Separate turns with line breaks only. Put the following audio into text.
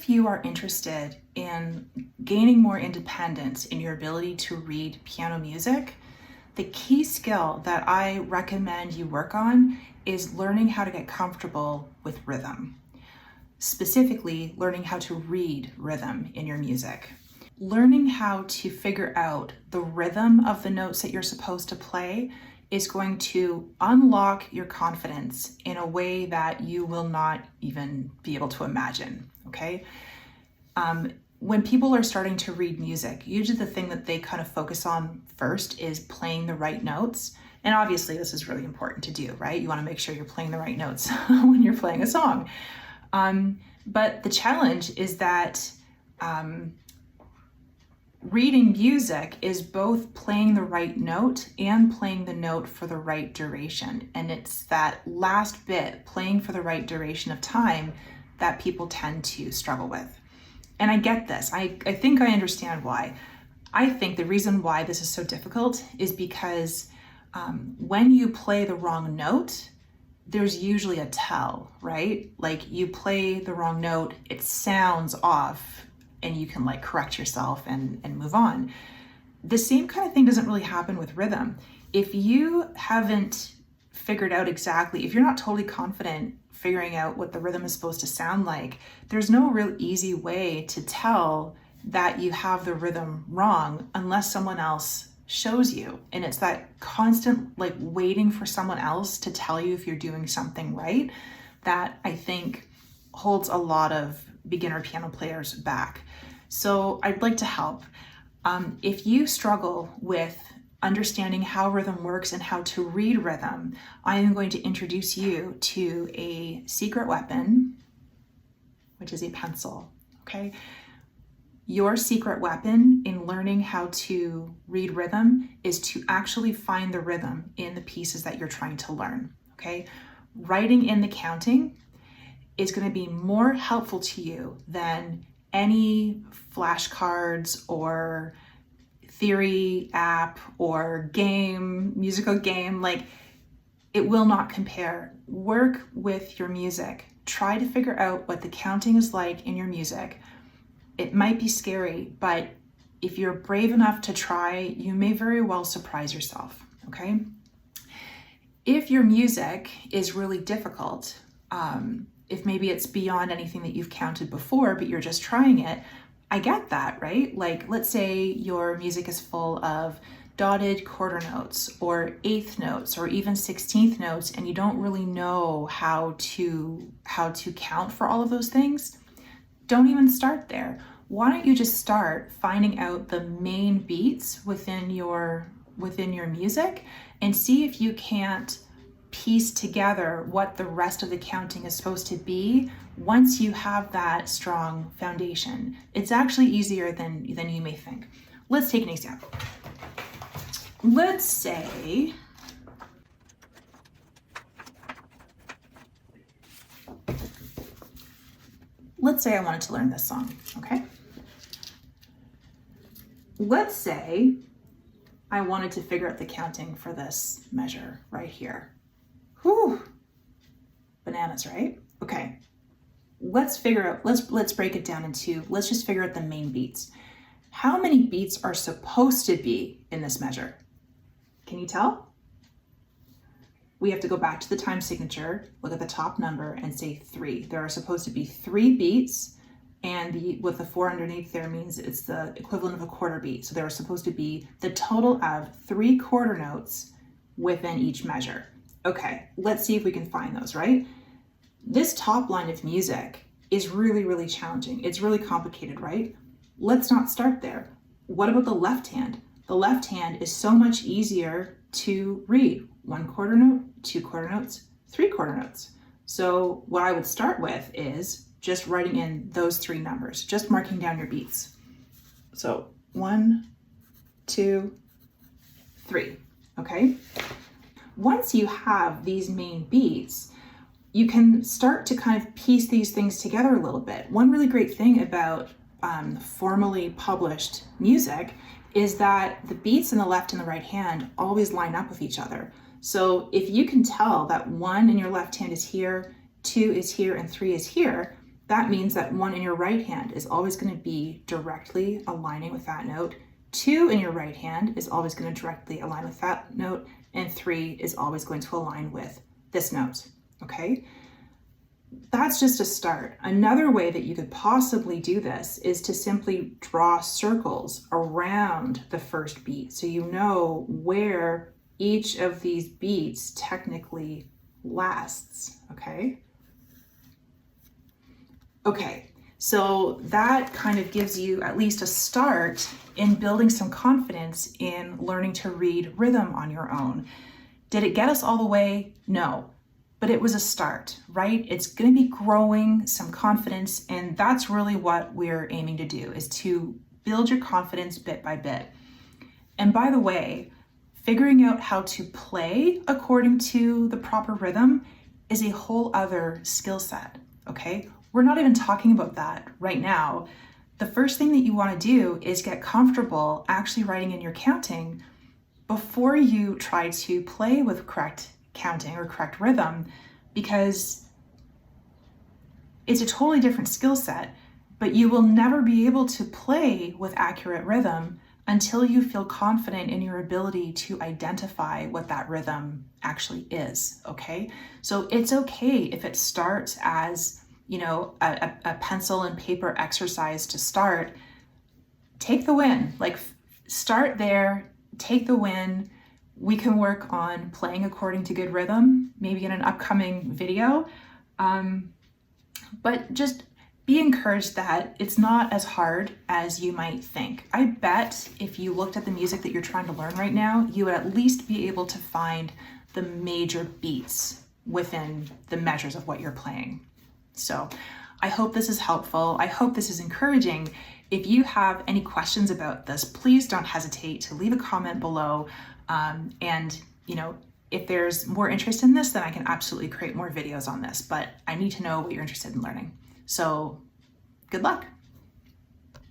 if you are interested in gaining more independence in your ability to read piano music, the key skill that I recommend you work on is learning how to get comfortable with rhythm. Specifically, learning how to read rhythm in your music. Learning how to figure out the rhythm of the notes that you're supposed to play is going to unlock your confidence in a way that you will not even be able to imagine, okay? When people are starting to read music, usually the thing that they kind of focus on first is playing the right notes. And obviously this is really important to do, right? You want to make sure you're playing the right notes when you're playing a song. But the challenge is that reading music is both playing the right note and playing the note for the right duration. And it's that last bit, playing for the right duration of time, that people tend to struggle with. And I get this. I think I understand why. I think the reason why this is so difficult is because when you play the wrong note, there's usually a tell, right? Like you play the wrong note, it sounds off, and you can like correct yourself and move on. The same kind of thing doesn't really happen with rhythm. If you haven't figured out exactly, if you're not totally confident figuring out what the rhythm is supposed to sound like, there's no real easy way to tell that you have the rhythm wrong unless someone else shows you. And it's that constant like waiting for someone else to tell you if you're doing something right that I think holds a lot of beginner piano players back. So I'd like to help. If you struggle with understanding how rhythm works and how to read rhythm, I am going to introduce you to a secret weapon, which is a pencil, okay? Your secret weapon in learning how to read rhythm is to actually find the rhythm in the pieces that you're trying to learn, okay? Writing in the counting is going to be more helpful to you than any flashcards or theory app or musical game. Like, it will not compare. Work with your music. Try to figure out what the counting is like in your music. It might be scary, but if you're brave enough to try, you may very well surprise yourself, okay? If your music is really difficult, if maybe it's beyond anything that you've counted before, but you're just trying it, I get that, right? Like, let's say your music is full of dotted quarter notes or eighth notes or even 16th notes, and you don't really know how to count for all of those things. Don't even start there. Why don't you just start finding out the main beats within your music and see if you can't piece together what the rest of the counting is supposed to be once you have that strong foundation. It's actually easier than you may think. Let's take an example. Let's say I wanted to learn this song, okay? Let's say I wanted to figure out the counting for this measure right here. Whew, bananas, right? Okay, let's break it down into, let's just figure out the main beats. How many beats are supposed to be in this measure? Can you tell? We have to go back to the time signature, look at the top number and say 3. There are supposed to be 3 beats, and with the 4 underneath there means it's the equivalent of a quarter beat. So there are supposed to be the total of 3 quarter notes within each measure. Okay, let's see if we can find those, right? This top line of music is really, really challenging. It's really complicated, right? Let's not start there. What about the left hand? The left hand is so much easier to read. 1 quarter note, 2 quarter notes, 3 quarter notes. So what I would start with is just writing in those 3 numbers, just marking down your beats. So 1, 2, 3, okay? Once you have these main beats, you can start to kind of piece these things together a little bit. One really great thing about formally published music is that the beats in the left and the right hand always line up with each other. So if you can tell that 1 in your left hand is here, 2 is here, and 3 is here, that means that 1 in your right hand is always going to be directly aligning with that note. 2 in your right hand is always going to directly align with that note. And 3 is always going to align with this note, okay? That's just a start. Another way that you could possibly do this is to simply draw circles around the first beat so you know where each of these beats technically lasts, okay? Okay, so that kind of gives you at least a start in building some confidence in learning to read rhythm on your own. Did it get us all the way? No, but it was a start, right? It's going to be growing some confidence, and that's really what we're aiming to do, is to build your confidence bit by bit. And by the way, figuring out how to play according to the proper rhythm is a whole other skill set, okay? We're not even talking about that right now. The first thing that you want to do is get comfortable actually writing in your counting before you try to play with correct counting or correct rhythm, because it's a totally different skill set, but you will never be able to play with accurate rhythm until you feel confident in your ability to identify what that rhythm actually is, okay? So it's okay if it starts as, you know, a pencil and paper exercise to start. Take the win, like start there, take the win. We can work on playing according to good rhythm, maybe in an upcoming video. But just be encouraged that it's not as hard as you might think. I bet if you looked at the music that you're trying to learn right now, you would at least be able to find the major beats within the measures of what you're playing. So I hope this is helpful. I hope this is encouraging. If you have any questions about this, please don't hesitate to leave a comment below. And you know, if there's more interest in this, then I can absolutely create more videos on this, but I need to know what you're interested in learning. So good luck.